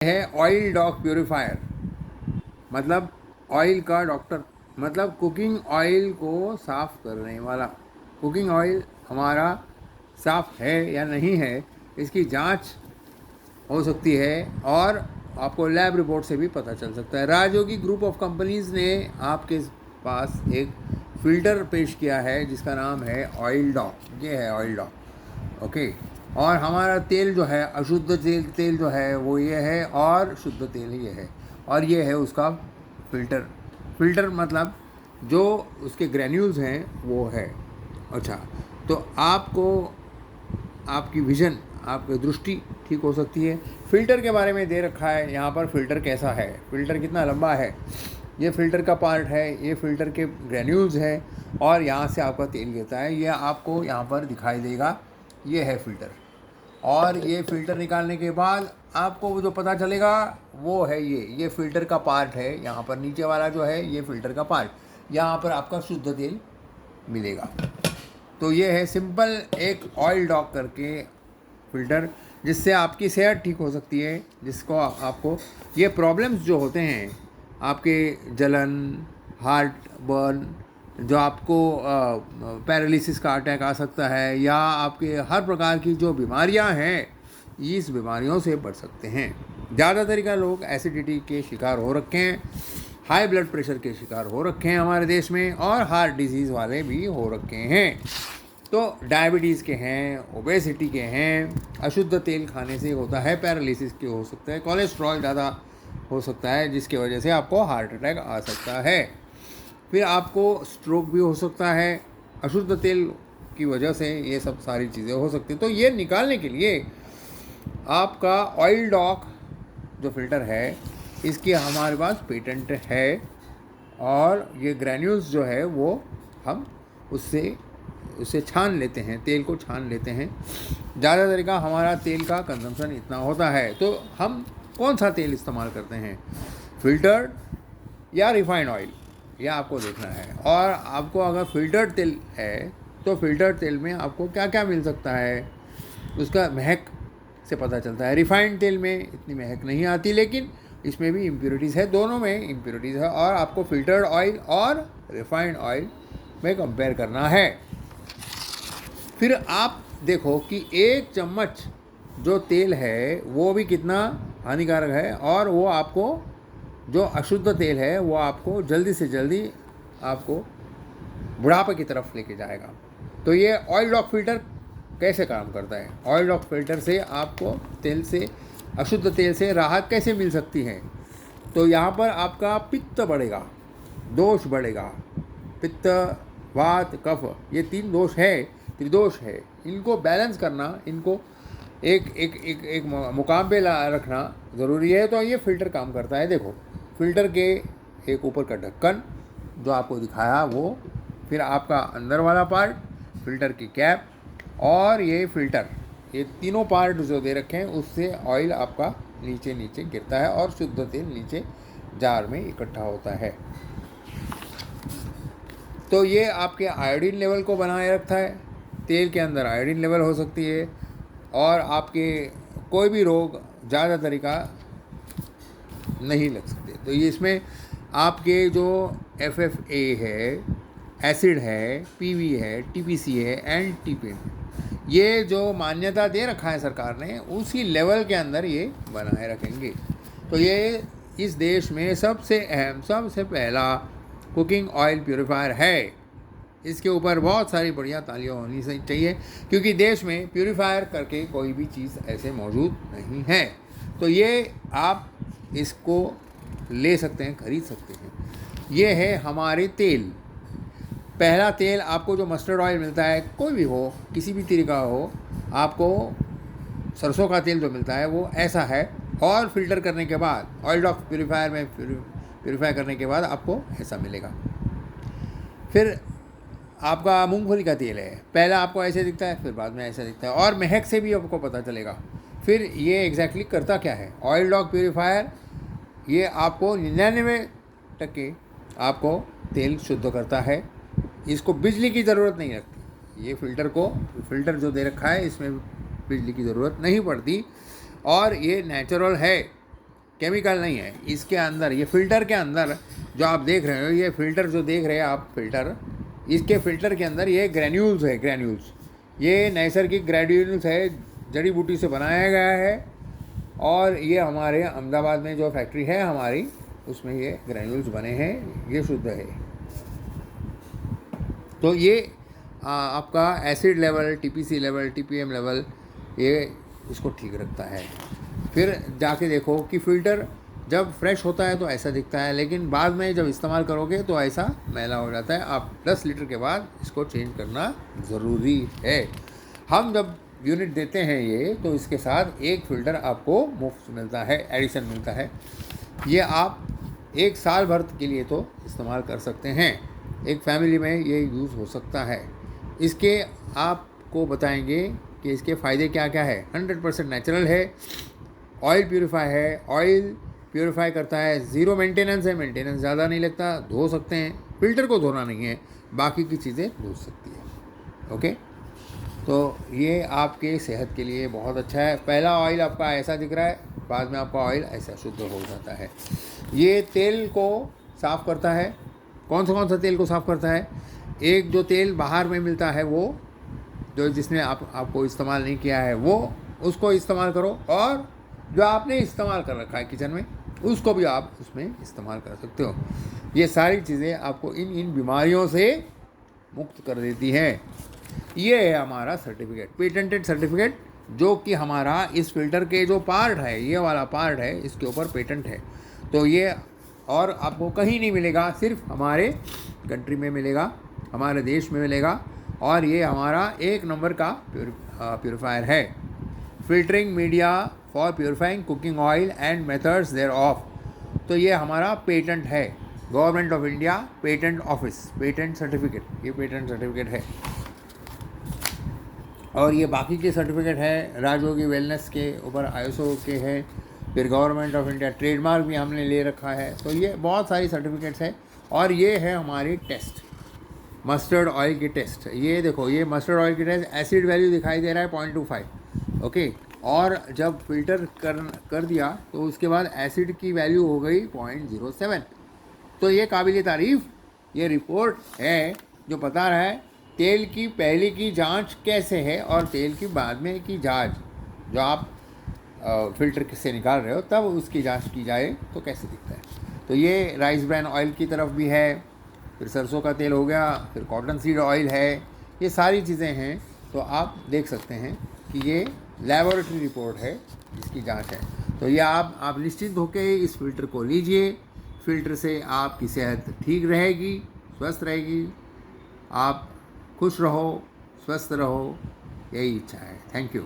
है oil dog purifier, मतलब oil का डॉक्टर, मतलब कुकिंग ऑयल को साफ़ करने वाला। कुकिंग ऑयल हमारा साफ़ है या नहीं है, इसकी जांच हो सकती है और आपको लैब रिपोर्ट से भी पता चल सकता है। राजयोगी ग्रुप ऑफ कंपनीज़ ने आपके पास एक फ़िल्टर पेश किया है जिसका नाम है ऑयल डॉग। ये है ऑयल डॉग, ओके। और हमारा तेल जो है, अशुद्ध तेल जो है वो ये है, और शुद्ध तेल ये है, और ये है उसका फ़िल्टर। फ़िल्टर मतलब जो उसके ग्रैन्यूल्स हैं वो है। अच्छा, तो आपको आपकी विज़न, आपकी दृष्टि ठीक हो सकती है। फ़िल्टर के बारे में दे रखा है यहाँ पर, फ़िल्टर कैसा है, फ़िल्टर कितना लंबा है, ये फ़िल्टर का पार्ट है, ये फ़िल्टर के ग्रैन्यूल्स है, और यहाँ से आपका तेल गिरता है। ये आपको यहाँ पर दिखाई देगा, ये है फ़िल्टर। और ये फ़िल्टर निकालने के बाद आपको जो पता चलेगा वो है ये फ़िल्टर का पार्ट है। यहाँ पर नीचे वाला जो है ये फ़िल्टर का पार्ट, यहाँ पर आपका शुद्ध तेल मिलेगा। तो ये है सिंपल एक ऑयल डॉग करके फ़िल्टर, जिससे आपकी सेहत ठीक हो सकती है। जिसको आपको ये प्रॉब्लम्स जो होते हैं, आपके जलन, हार्ट बर्न, जो आपको पैरालिसिस का अटैक आ सकता है, या आपके हर प्रकार की जो बीमारियां हैं, इस बीमारियों से बच सकते हैं। ज़्यादातर का लोग एसिडिटी के शिकार हो रखे हैं, हाई ब्लड प्रेशर के शिकार हो रखे हैं हमारे देश में, और हार्ट डिजीज़ वाले भी हो रखे हैं। तो डायबिटीज़ के हैं, ओबेसिटी के हैं, अशुद्ध तेल खाने से होता है पैरालिसिस के हो सकता है, कोलेस्ट्रॉल ज़्यादा हो सकता है जिसकी वजह से आपको हार्ट अटैक आ सकता है, फिर आपको स्ट्रोक भी हो सकता है अशुद्ध तेल की वजह से। ये सब सारी चीज़ें हो सकती हैं। तो ये निकालने के लिए आपका ऑयल डॉग जो फ़िल्टर है, इसकी हमारे पास पेटेंट है, और ये ग्रैन्यूल्स जो है वो हम उससे छान लेते हैं, तेल को छान लेते हैं। ज़्यादातर का हमारा तेल का कंजम्पशन इतना होता है। तो हम कौन सा तेल इस्तेमाल करते हैं, फ़िल्टर्ड या रिफाइंड ऑयल, यह आपको देखना है। और आपको अगर फ़िल्टर्ड तेल है तो फ़िल्टर्ड तेल में आपको क्या क्या मिल सकता है, उसका महक से पता चलता है। रिफाइंड तेल में इतनी महक नहीं आती, लेकिन इसमें भी इम्प्योरिटीज़ है, दोनों में इम्प्योरिटीज़ है, और आपको फ़िल्टर्ड ऑयल और रिफाइंड ऑयल में कंपेयर करना है। फिर आप देखो कि एक चम्मच जो तेल है वो भी कितना हानिकारक है, और वो आपको जो अशुद्ध तेल है वो आपको जल्दी से जल्दी आपको बुढ़ापे की तरफ लेके जाएगा। तो ये ऑयल डॉग फ़िल्टर कैसे काम करता है, ऑयल डॉग फ़िल्टर से आपको तेल से, अशुद्ध तेल से राहत कैसे मिल सकती है। तो यहाँ पर आपका पित्त बढ़ेगा, दोष बढ़ेगा, पित्त, वात, कफ, ये 3 दोष है, त्रिदोष है। इनको बैलेंस करना, इनको एक एक एक एक मुकाम पे ला रखना ज़रूरी है। तो ये फ़िल्टर काम करता है। देखो, फ़िल्टर के एक ऊपर का ढक्कन जो आपको दिखाया वो, फिर आपका अंदर वाला पार्ट, फ़िल्टर की कैप, और ये फ़िल्टर, ये तीनों पार्ट जो दे रखे हैं उससे ऑयल आपका नीचे नीचे गिरता है और शुद्ध तेल नीचे जार में इकट्ठा होता है। तो ये आपके आयोडीन लेवल को बनाए रखता है। तेल के अंदर आयोडीन लेवल हो सकती है, और आपके कोई भी रोग ज़्यादातर का नहीं लग सकते। तो ये इसमें आपके जो FFA है, एसिड है, PV है, TPC है, एंड TPM, ये जो मान्यता दे रखा है सरकार ने, उसी लेवल के अंदर ये बनाए रखेंगे। तो ये इस देश में सबसे अहम, सबसे पहला कुकिंग ऑयल प्योरीफायर है। इसके ऊपर बहुत सारी बढ़िया तालियां होनी चाहिए, क्योंकि देश में प्योरीफायर करके कोई भी चीज़ ऐसे मौजूद नहीं है। तो ये आप इसको ले सकते हैं, खरीद सकते हैं। ये है हमारे तेल। पहला तेल आपको जो मस्टर्ड ऑयल मिलता है, कोई भी हो, किसी भी तरह का हो, आपको सरसों का तेल जो मिलता है वो ऐसा है, और फिल्टर करने के बाद ऑयल डॉग प्योरीफायर में प्योरीफाई करने के बाद आपको ऐसा मिलेगा। फिर आपका मूंगफली का तेल है, पहला आपको ऐसे दिखता है, फिर बाद में ऐसा दिखता है, और महक से भी आपको पता चलेगा। फिर ये एग्जैक्टली करता क्या है ऑयल डॉग प्योरीफायर, ये आपको 99% आपको तेल शुद्ध करता है। इसको बिजली की ज़रूरत नहीं लगती। ये फ़िल्टर जो दे रखा है इसमें बिजली की ज़रूरत नहीं पड़ती, और ये नेचुरल है। केमिकल नहीं है इसके अंदर। ये फ़िल्टर के अंदर जो आप देख रहे हो, ये फ़िल्टर जो देख रहे हैं आप फ़िल्टर, इसके फ़िल्टर के अंदर ये ग्रैन्यूल्स है, ग्रैन्यूल्स। ये नैसर्गिक ग्रैन्यूल्स है, जड़ी बूटी से बनाया गया है। और ये हमारे अहमदाबाद में जो फैक्ट्री है हमारी, उसमें ये ग्रैन्यूल्स बने हैं, ये शुद्ध है। तो ये आपका acid level, TPC level, TPM level, ये इसको ठीक रखता है। फिर जाके देखो कि फ़िल्टर जब फ्रेश होता है तो ऐसा दिखता है, लेकिन बाद में जब इस्तेमाल करोगे तो ऐसा मैला हो जाता है। आप 10 लीटर के बाद इसको चेंज करना ज़रूरी है। हम जब यूनिट देते हैं ये, तो इसके साथ एक फ़िल्टर आपको मुफ्त मिलता है, एडिशन मिलता है। ये आप 1 साल भर के लिए तो इस्तेमाल कर सकते हैं। एक फैमिली में ये यूज़ हो सकता है। इसके आपको बताएंगे कि इसके फ़ायदे क्या क्या है। 100% नेचुरल है, ऑयल प्यूरीफाई है, ऑयल प्यूरीफाई करता है, ज़ीरो मेंटेनेंस है, मेंटेनेंस ज़्यादा नहीं लगता, धो सकते हैं। फ़िल्टर को धोना नहीं है, बाकी की चीज़ें धो सकती है। ओके, तो ये आपके सेहत के लिए बहुत अच्छा है। पहला ऑयल आपका ऐसा दिख रहा है, बाद में आपका ऑयल ऐसा शुद्ध हो जाता है। ये तेल को साफ़ करता है। कौन सा तेल को साफ़ करता है? एक जो तेल बाहर में मिलता है, वो जो जिसने आपको इस्तेमाल नहीं किया है, वो उसको इस्तेमाल करो, और जो आपने इस्तेमाल कर रखा है किचन में, उसको भी आप उसमें इस्तेमाल कर सकते हो। ये सारी चीज़ें आपको इन बीमारियों से मुक्त कर देती हैं। ये है हमारा सर्टिफिकेट, पेटेंटेड सर्टिफिकेट, जो कि हमारा इस फिल्टर के जो पार्ट है, ये वाला पार्ट है, इसके ऊपर पेटेंट है। तो ये और आपको कहीं नहीं मिलेगा, सिर्फ हमारे कंट्री में मिलेगा, हमारे देश में मिलेगा। और ये हमारा 1 नंबर का प्यूरीफायर है। Filtering media for purifying cooking oil and methods thereof. तो ये हमारा पेटेंट है, government of India patent office, patent certificate, ये पेटेंट सर्टिफिकेट है। और ये बाकी के सर्टिफिकेट है, राजयोगी वेलनेस के ऊपर ISO के हैं, फिर गवर्नमेंट ऑफ इंडिया ट्रेडमार्क भी हमने ले रखा है। तो ये बहुत सारी सर्टिफिकेट्स है। और ये है हमारी टेस्ट, मस्टर्ड ऑयल की टेस्ट। ये देखो, ये मस्टर्ड ऑयल की टेस्ट, एसिड वैल्यू दिखाई दे रहा है 0.25। ओके, और जब फिल्टर कर दिया तो उसके बाद एसिड की वैल्यू हो गई 0.07। तो ये काबिल तारीफ़ ये रिपोर्ट है, जो बता रहा है तेल की पहले की जांच कैसे है और तेल की बाद में की जांच, जो आप फ़िल्टर से निकाल रहे हो तब उसकी जांच की जाए तो कैसे दिखता है। तो ये राइस ब्रान ऑयल की तरफ भी है, फिर सरसों का तेल हो गया, फिर कॉटन सीड ऑयल है, ये सारी चीज़ें हैं। तो आप देख सकते हैं कि ये लैबोरेटरी रिपोर्ट है, इसकी जांच है। तो ये आप निश्चिंत होकर इस फ़िल्टर को लीजिए। फ़िल्टर से आपकी सेहत ठीक रहेगी, स्वस्थ रहेगी, आप खुश रहो, स्वस्थ रहो, यही इच्छा है। Thank you.